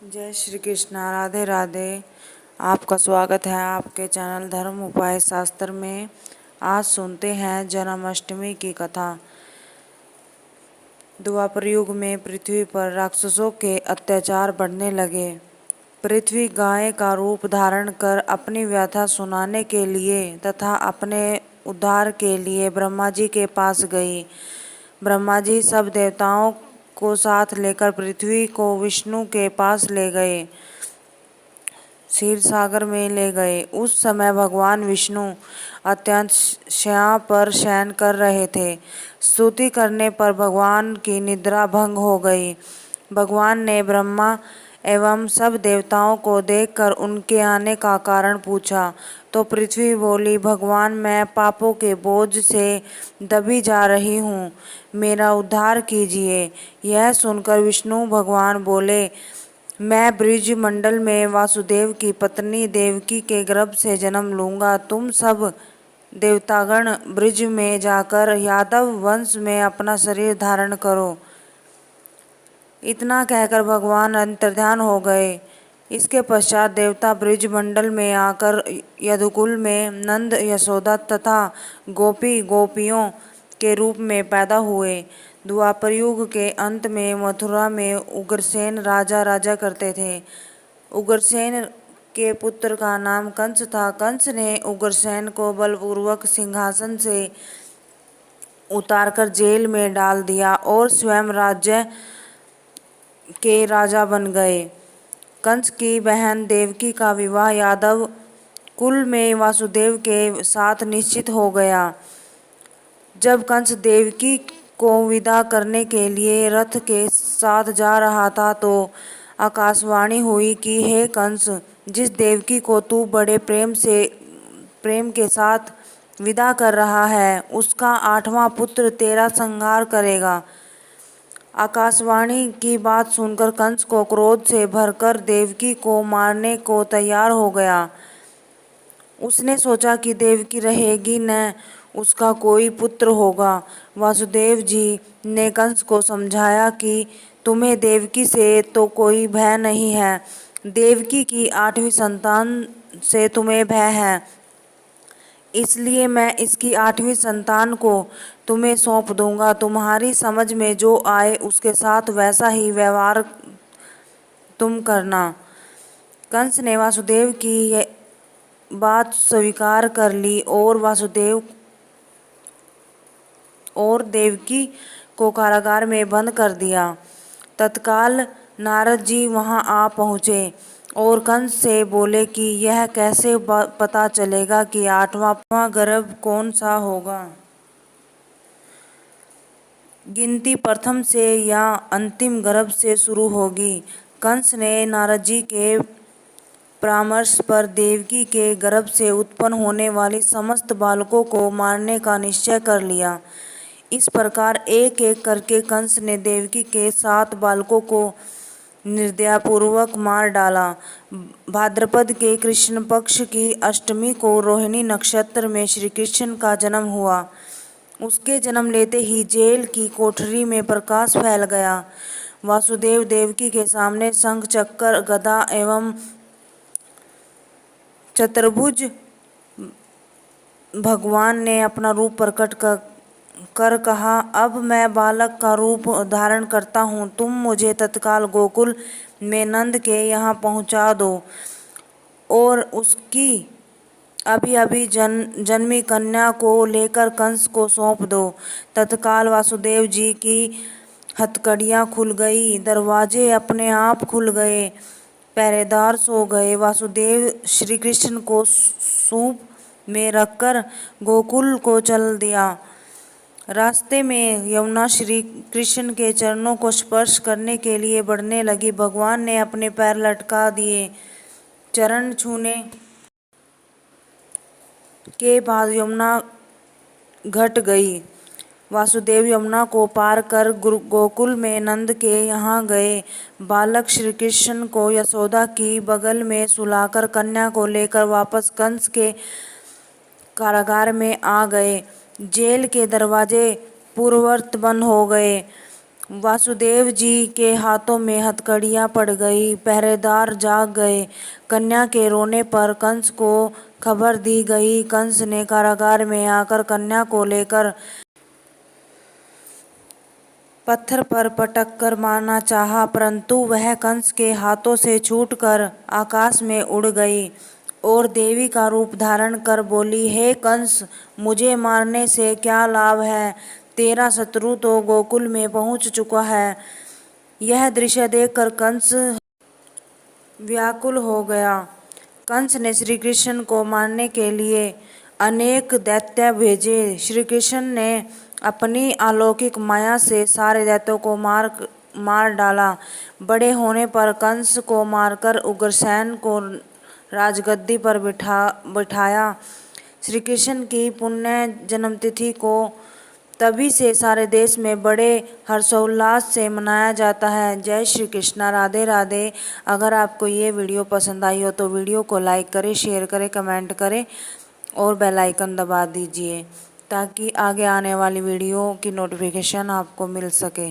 जय श्री कृष्णा। राधे राधे। आपका स्वागत है आपके चैनल धर्म उपाय शास्त्र में। आज सुनते हैं जन्माष्टमी की कथा। द्वापर युग में पृथ्वी पर राक्षसों के अत्याचार बढ़ने लगे। पृथ्वी गाय का रूप धारण कर अपनी व्यथा सुनाने के लिए तथा अपने उद्धार के लिए ब्रह्मा जी के पास गई। ब्रह्मा जी सब देवताओं को साथ लेकर पृथ्वी को विष्णु के पास ले गए, क्षीर सागर में ले गए। उस समय भगवान विष्णु अत्यंत शय्या पर शयन कर रहे थे। स्तुति करने पर भगवान की निद्रा भंग हो गई। भगवान ने ब्रह्मा एवं सब देवताओं को देखकर उनके आने का कारण पूछा तो पृथ्वी बोली, भगवान मैं पापों के बोझ से दबी जा रही हूँ, मेरा उद्धार कीजिए। यह सुनकर विष्णु भगवान बोले, मैं ब्रज मंडल में वासुदेव की पत्नी देवकी के गर्भ से जन्म लूंगा। तुम सब देवतागण ब्रज में जाकर यादव वंश में अपना शरीर धारण करो। इतना कहकर भगवान अंतर्ध्यान हो गए। इसके पश्चात देवता ब्रज मंडल में आकर यदुकुल में नंद यशोदा तथा गोपी गोपियों के रूप में पैदा हुए। द्वापर युग के अंत में मथुरा में उग्रसेन राजा करते थे। उग्रसेन के पुत्र का नाम कंस था। कंस ने उग्रसेन को बलपूर्वक सिंहासन से उतारकर जेल में डाल दिया और स्वयं राज्य के राजा बन गए। कंस की बहन देवकी का विवाह यादव कुल में वासुदेव के साथ निश्चित हो गया। जब कंस देवकी को विदा करने के लिए रथ के साथ जा रहा था तो आकाशवाणी हुई कि हे कंस, जिस देवकी को तू बड़े प्रेम के साथ विदा कर रहा है उसका 8वां पुत्र तेरा संहार करेगा। आकाशवाणी की बात सुनकर कंस को क्रोध से भरकर देवकी को मारने को तैयार हो गया। उसने सोचा कि देवकी रहेगी न उसका कोई पुत्र होगा। वासुदेव जी ने कंस को समझाया कि तुम्हें देवकी से तो कोई भय नहीं है, देवकी की 8वीं संतान से तुम्हें भय है, इसलिए मैं इसकी 8वीं संतान को तुम्हें सौंप दूंगा। तुम्हारी समझ में जो आए उसके साथ वैसा ही व्यवहार तुम करना। कंस ने वासुदेव की बात स्वीकार कर ली और वासुदेव और देवकी को कारागार में बंद कर दिया। तत्काल नारद जी वहां आ पहुँचे और कंस से बोले कि यह कैसे पता चलेगा कि 8वां गर्भ कौन सा होगा। गिनती प्रथम से या अंतिम गर्भ से शुरू होगी। कंस ने नारद जी के परामर्श पर देवकी के गर्भ से उत्पन्न होने वाली समस्त बालकों को मारने का निश्चय कर लिया। इस प्रकार एक एक करके कंस ने देवकी के 7 बालकों को निर्दयपूर्वक मार डाला। भाद्रपद के कृष्ण पक्ष की अष्टमी को रोहिणी नक्षत्र में श्री कृष्ण का जन्म हुआ। उसके जन्म लेते ही जेल की कोठरी में प्रकाश फैल गया। वासुदेव देवकी के सामने शंख चक्र गदा एवं चतुर्भुज भगवान ने अपना रूप प्रकट कर कहा, अब मैं बालक का रूप धारण करता हूँ, तुम मुझे तत्काल गोकुल में नंद के यहाँ पहुँचा दो और उसकी अभी अभी जन्मी कन्या को लेकर कंस को सौंप दो। तत्काल वासुदेव जी की हथकड़ियाँ खुल गई, दरवाजे अपने आप खुल गए, पहरेदार सो गए। वासुदेव श्री कृष्ण को सूप में रखकर गोकुल को चल दिया। रास्ते में यमुना श्री कृष्ण के चरणों को स्पर्श करने के लिए बढ़ने लगी। भगवान ने अपने पैर लटका दिए। चरण छूने के बाद यमुना घट गई। वासुदेव यमुना को पार कर गोकुल में नंद के यहाँ गए। बालक श्री कृष्ण को यशोदा की बगल में सुलाकर कन्या को लेकर वापस कंस के कारागार में आ गए। जेल के दरवाजे पूर्ववत बंद हो गए वासुदेव जी के हाथों में हथकड़ियाँ पड़ गई, पहरेदार जाग गए। कन्या के रोने पर कंस को खबर दी गई। कंस ने कारागार में आकर कन्या को लेकर पत्थर पर पटक कर मारना चाहा, परंतु वह कंस के हाथों से छूटकर आकाश में उड़ गई और देवी का रूप धारण कर बोली, हे कंस, मुझे मारने से क्या लाभ है? तेरा शत्रु तो गोकुल में पहुंच चुका है। यह दृश्य देखकर कंस व्याकुल हो गया। कंस ने श्री कृष्ण को मारने के लिए अनेक दैत्य भेजे। श्री कृष्ण ने अपनी अलौकिक माया से सारे दैत्यों को मार डाला। बड़े होने पर कंस को मारकर उग्रसेन को राजगद्दी पर बिठाया। श्री कृष्ण की पुण्य जन्मतिथि को तभी से सारे देश में बड़े हर्षोल्लास से मनाया जाता है। जय श्री कृष्णा, राधे राधे। अगर आपको ये वीडियो पसंद आई हो तो वीडियो को लाइक करें, शेयर करें, कमेंट करें और बेल आइकन दबा दीजिए ताकि आगे आने वाली वीडियो की नोटिफिकेशन आपको मिल सके।